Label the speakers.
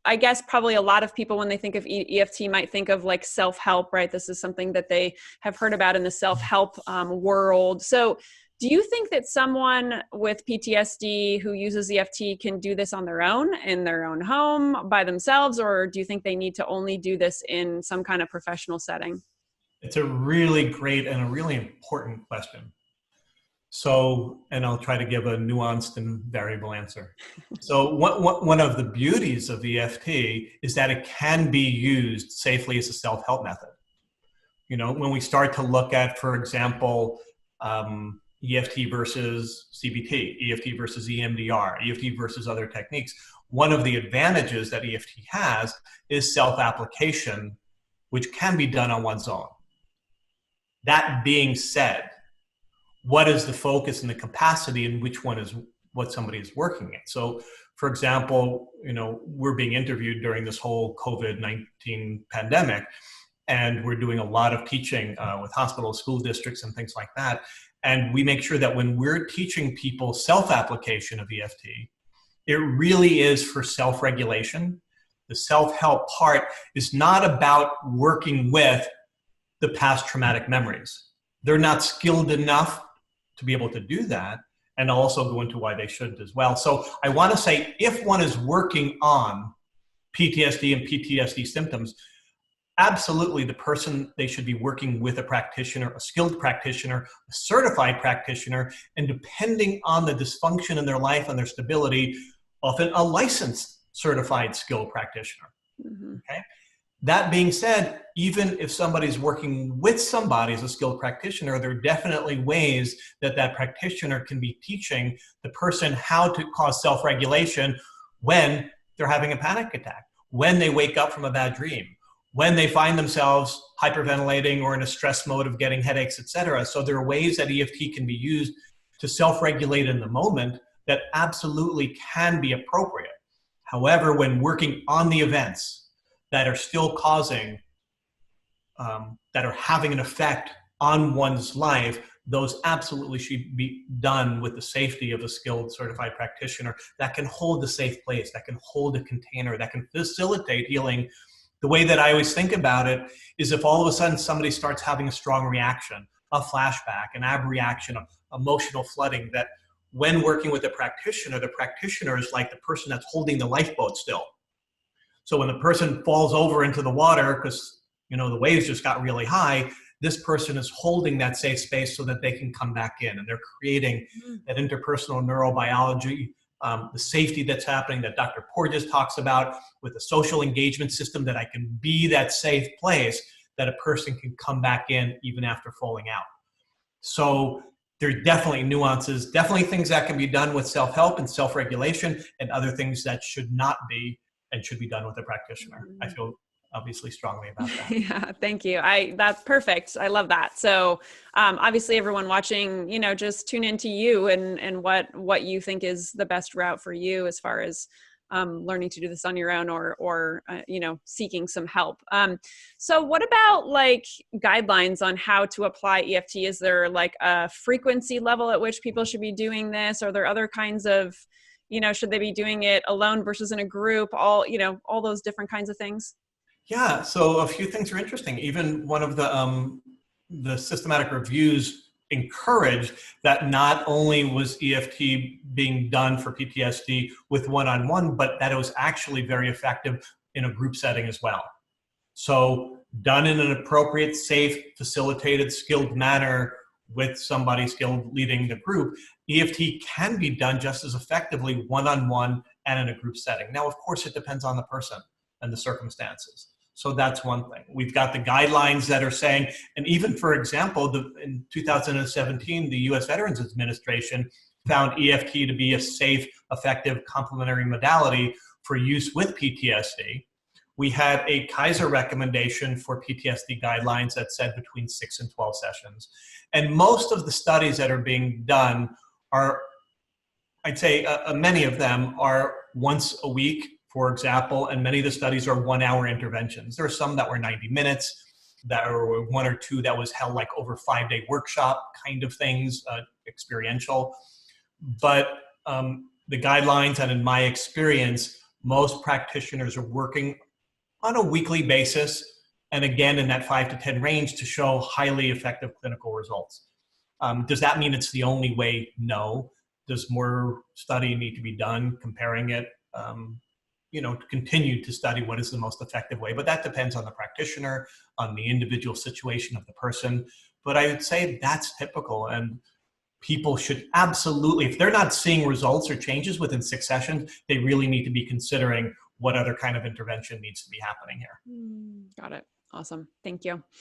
Speaker 1: I guess probably a lot of people, when they think of EFT, might think of like self-help, right? This is something that they have heard about in the self-help world. So do you think that someone with PTSD who uses EFT can do this on their own, in their own home, by themselves, or do you think they need to only do this in some kind of professional setting?
Speaker 2: It's a really great and a really important question. So, and I'll try to give a nuanced and variable answer. So one of the beauties of EFT is that it can be used safely as a self-help method. You know, when we start to look at, for example, EFT versus CBT, EFT versus EMDR, EFT versus other techniques, one of the advantages that EFT has is self-application, which can be done on one's own. That being said, what is the focus and the capacity in which one is what somebody is working in? So, for example, you know, we're being interviewed during this whole COVID-19 pandemic, and we're doing a lot of teaching with hospitals, school districts, and things like that. And we make sure that when we're teaching people self-application of EFT, it really is for self-regulation. The self-help part is not about working with the past traumatic memories. They're not skilled enough to be able to do that, and I'll also go into why they shouldn't as well. So I want to say, if one is working on PTSD and PTSD symptoms, absolutely the person, they should be working with a practitioner, a skilled practitioner, a certified practitioner, and depending on the dysfunction in their life and their stability, often a licensed certified skilled practitioner. Mm-hmm. Okay. That being said, even if somebody's working with somebody as a skilled practitioner, there are definitely ways that that practitioner can be teaching the person how to cause self-regulation when they're having a panic attack, when they wake up from a bad dream, when they find themselves hyperventilating or in a stress mode of getting headaches, etc. So there are ways that EFT can be used to self-regulate in the moment that absolutely can be appropriate. However, when working on the events that are still causing, that are having an effect on one's life, those absolutely should be done with the safety of a skilled certified practitioner that can hold a safe place, that can hold a container, that can facilitate healing. The way that I always think about it is, if all of a sudden somebody starts having a strong reaction, a flashback, an abreaction, emotional flooding, that when working with the practitioner is like the person that's holding the lifeboat still. So when the person falls over into the water because, you know, the waves just got really high, this person is holding that safe space so that they can come back in, and they're creating that interpersonal neurobiology, the safety that's happening that Dr. Porges talks about, with a social engagement system, that I can be that safe place that a person can come back in even after falling out. So there are definitely nuances, definitely things that can be done with self-help and self-regulation, and other things that should not be and should be done with a practitioner. I feel obviously strongly about that.
Speaker 1: Yeah, thank you. That's perfect. I love that. So obviously everyone watching, you know, just tune into you and what you think is the best route for you as far as learning to do this on your own or you know, seeking some help. So what about like guidelines on how to apply EFT? Is there like a frequency level at which people should be doing this? Are there other kinds of, you know, should they be doing it alone versus in a group? All, you know, all those different kinds of things.
Speaker 2: Yeah, so a few things are interesting. Even one of the systematic reviews encouraged that not only was EFT being done for PTSD with one-on-one, but that it was actually very effective in a group setting as well. So done in an appropriate, safe, facilitated, skilled manner with somebody skilled leading the group, EFT can be done just as effectively one-on-one and in a group setting. Now, of course, it depends on the person and the circumstances. So that's one thing. We've got the guidelines that are saying, and even, for example, in 2017, the U.S. Veterans Administration found EFT to be a safe, effective, complementary modality for use with PTSD. We had a Kaiser recommendation for PTSD guidelines that said between 6 and 12 sessions. And most of the studies that are being done are, I'd say many of them are once a week, for example, and many of the studies are 1-hour interventions. There are some that were 90 minutes, that were one or two that was held like over 5-day workshop kind of things, experiential. But the guidelines, and in my experience, Most practitioners are working on a weekly basis, and again, in that 5 to 10 range to show highly effective clinical results. Does that mean it's the only way? No. Does more study need to be done comparing it? To continue to study what is the most effective way, but that depends on the practitioner, on the individual situation of the person. But I would say that's typical, and people should absolutely, if they're not seeing results or changes within 6 sessions, they really need to be considering what other kind of intervention needs to be happening here.
Speaker 1: Got it. Awesome. Thank you.